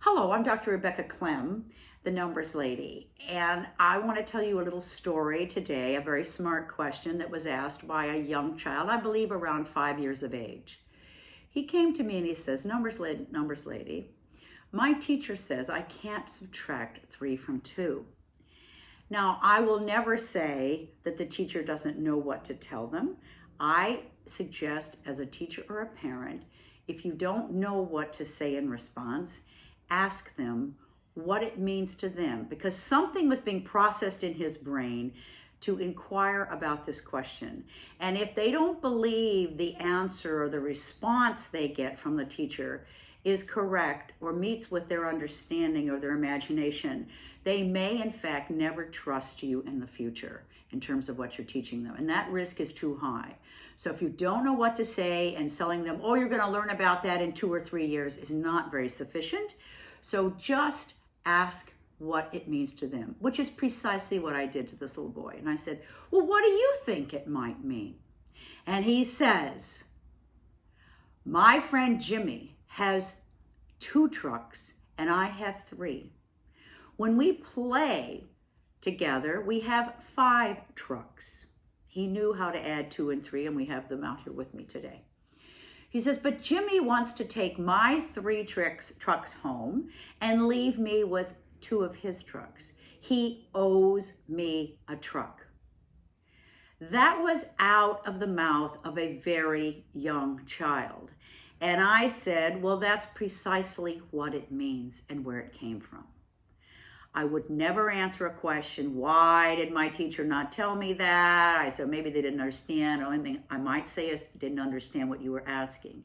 Hello, I'm Dr. Rebecca Clem, the numbers lady, and I want to tell you a little story today, a very smart question that was asked by a young child, I believe around 5 years of age. He came to me and he says, numbers lady, my teacher says I can't subtract 3 from 2. Now, I will never say that the teacher doesn't know what to tell them. I suggest as a teacher or a parent, if you don't know what to say in response, ask them what it means to them, because something was being processed in his brain to inquire about this question. And if they don't believe the answer or the response they get from the teacher is correct or meets with their understanding or their imagination, they may in fact never trust you in the future in terms of what you're teaching them. And that risk is too high. So if you don't know what to say and telling them, oh, you're going to learn about that in 2 or 3 years is not very sufficient. So just ask what it means to them, which is precisely what I did to this little boy. And I said, well, what do you think it might mean? And he says, my friend Jimmy has 2 trucks and I have 3. When we play together, we have 5 trucks. He knew how to add 2 and 3, and we have them out here with me today. He says, but Jimmy wants to take my 3 trucks home and leave me with 2 of his trucks. He owes me a truck. That was out of the mouth of a very young child. And I said, well, that's precisely what it means and where it came from. I would never answer a question, why did my teacher not tell me that? I said, maybe they didn't understand. The only thing I might say is didn't understand what you were asking.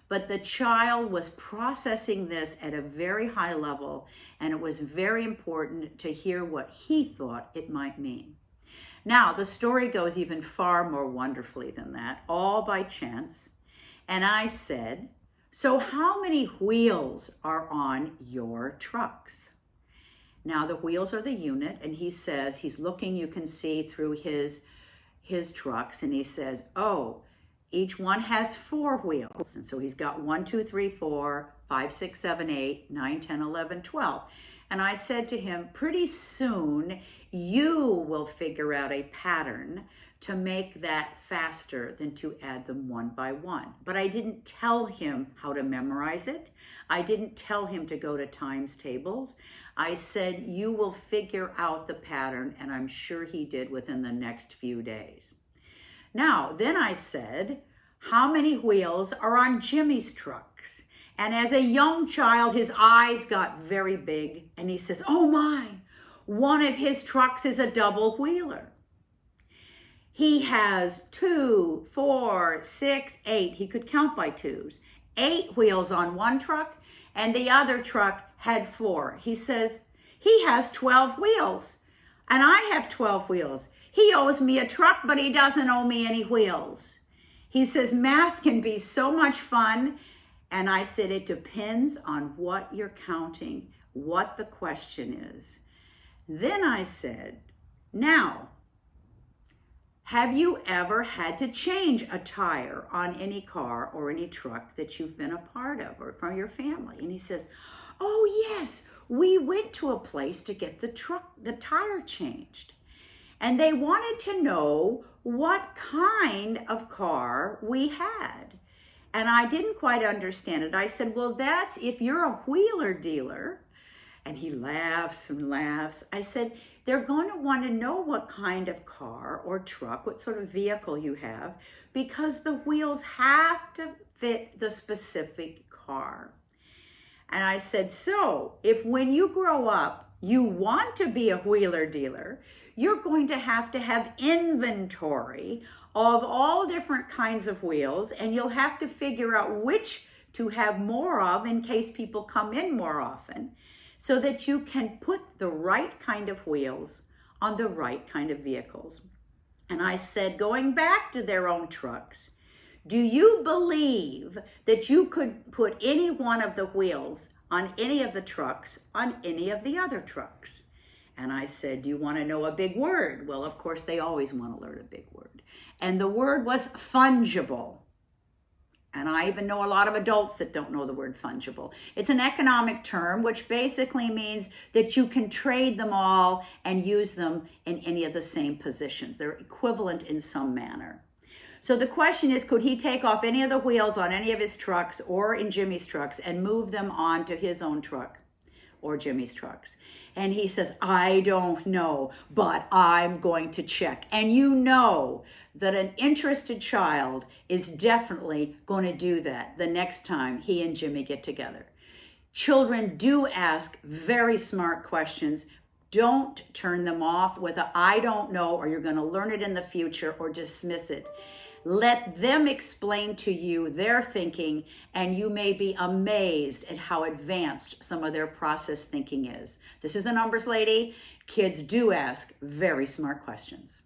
But the child was processing this at a very high level, and it was very important to hear what he thought it might mean. Now, the story goes even far more wonderfully than that, all by chance. And I said, so how many wheels are on your trucks? Now the wheels are the unit, and he says, he's looking, you can see through his trucks, and he says, oh, each one has 4 wheels. And so he's got 1, 2, 3, 4, 5, 6, 7, 8, 9, 10, 11, 12. And I said to him, pretty soon you will figure out a pattern to make that faster than to add them one by one. But I didn't tell him how to memorize it. I didn't tell him to go to times tables. I said, you will figure out the pattern, and I'm sure he did within the next few days. Now, then I said, how many wheels are on Jimmy's trucks? And as a young child, his eyes got very big, and he says, oh my, one of his trucks is a double wheeler. He has 2, 4, 6, 8. He could count by 2s. 8 wheels on one truck, and the other truck had 4. He says, he has 12 wheels, and I have 12 wheels. He owes me a truck, but he doesn't owe me any wheels. He says, math can be so much fun. And I said, it depends on what you're counting, what the question is. Then I said, now, have you ever had to change a tire on any car or any truck that you've been a part of or from your family? And he says, oh yes, we went to a place to get the tire changed. And they wanted to know what kind of car we had. And I didn't quite understand it. I said, well, that's if you're a wheeler dealer. And he laughs and laughs. I said, they're going to want to know what kind of car or truck, what sort of vehicle you have, because the wheels have to fit the specific car. And I said, so if when you grow up, you want to be a wheeler dealer, you're going to have inventory of all different kinds of wheels, and you'll have to figure out which to have more of in case people come in more often, so that you can put the right kind of wheels on the right kind of vehicles. And I said, going back to their own trucks, do you believe that you could put any one of the wheels on any of the trucks on any of the other trucks? And I said, do you want to know a big word? Well, of course, they always want to learn a big word. And the word was fungible. And I even know a lot of adults that don't know the word fungible. It's an economic term, which basically means that you can trade them all and use them in any of the same positions. They're equivalent in some manner. So the question is, could he take off any of the wheels on any of his trucks or in Jimmy's trucks and move them onto his own truck or Jimmy's trucks? And he says, I don't know, but I'm going to check. And you know that an interested child is definitely going to do that the next time he and Jimmy get together. Children do ask very smart questions. Don't turn them off with a I don't know, or you're going to learn it in the future, or dismiss it. Let them explain to you their thinking, and you may be amazed at how advanced some of their process thinking is. This is the Numbers Lady. Kids do ask very smart questions.